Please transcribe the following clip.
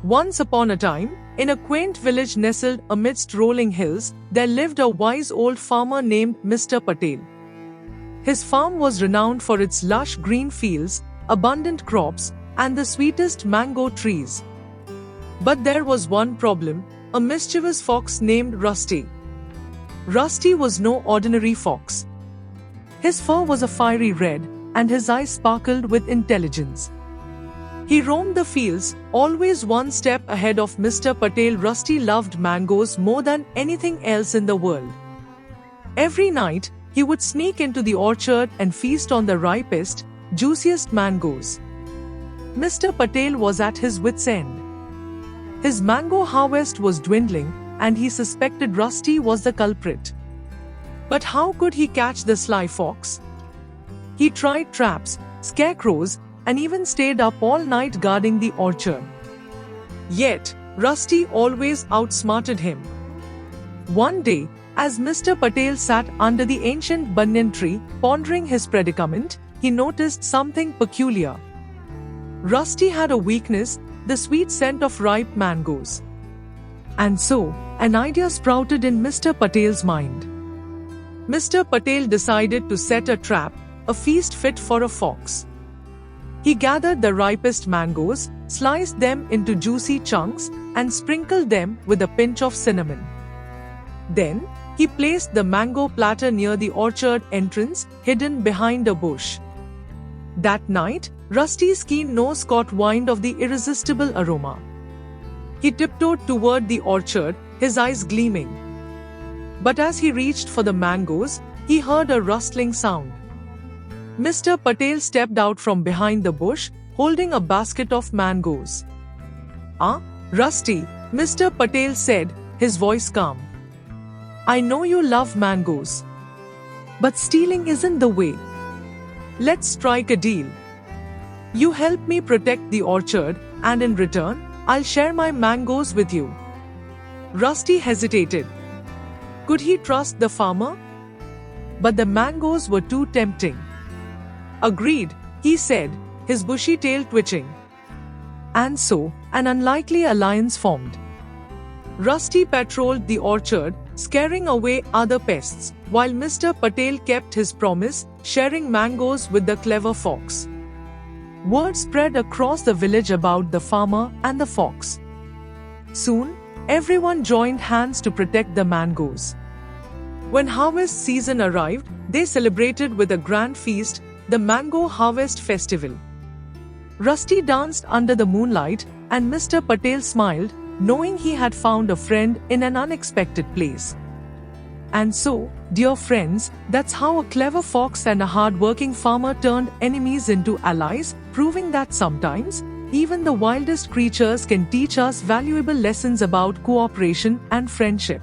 Once upon a time, in a quaint village nestled amidst rolling hills, there lived a wise old farmer named Mr. Patel. His farm was renowned for its lush green fields, abundant crops, and the sweetest mango trees. But there was one problem: a mischievous fox named Rusty. Rusty was no ordinary fox. His fur was a fiery red, and his eyes sparkled with intelligence. He roamed the fields, always one step ahead of Mr. Patel. Rusty loved mangoes more than anything else in the world. Every night, he would sneak into the orchard and feast on the ripest, juiciest mangoes. Mr. Patel was at his wits' end. His mango harvest was dwindling, and he suspected Rusty was the culprit. But how could he catch the sly fox? He tried traps, scarecrows, and even stayed up all night guarding the orchard. Yet, Rusty always outsmarted him. One day, as Mr. Patel sat under the ancient banyan tree, pondering his predicament, he noticed something peculiar. Rusty had a weakness: the sweet scent of ripe mangoes. And so, an idea sprouted in Mr. Patel's mind. Mr. Patel decided to set a trap, a feast fit for a fox. He gathered the ripest mangoes, sliced them into juicy chunks, and sprinkled them with a pinch of cinnamon. Then, he placed the mango platter near the orchard entrance, hidden behind a bush. That night, Rusty's keen nose caught wind of the irresistible aroma. He tiptoed toward the orchard, his eyes gleaming. But as he reached for the mangoes, he heard a rustling sound. Mr. Patel stepped out from behind the bush, holding a basket of mangoes. "Ah, Rusty," Mr. Patel said, his voice calm. "I know you love mangoes. But stealing isn't the way. Let's strike a deal. You help me protect the orchard, and in return, I'll share my mangoes with you." Rusty hesitated. Could he trust the farmer? But the mangoes were too tempting. "Agreed," he said, his bushy tail twitching. And so, an unlikely alliance formed. Rusty patrolled the orchard, scaring away other pests, while Mr. Patel kept his promise, sharing mangoes with the clever fox. Word spread across the village about the farmer and the fox. Soon, everyone joined hands to protect the mangoes. When harvest season arrived, they celebrated with a grand feast, the Mango Harvest Festival. Rusty danced under the moonlight, and Mr. Patel smiled, knowing he had found a friend in an unexpected place. And so, dear friends, that's how a clever fox and a hard-working farmer turned enemies into allies, proving that sometimes, even the wildest creatures can teach us valuable lessons about cooperation and friendship.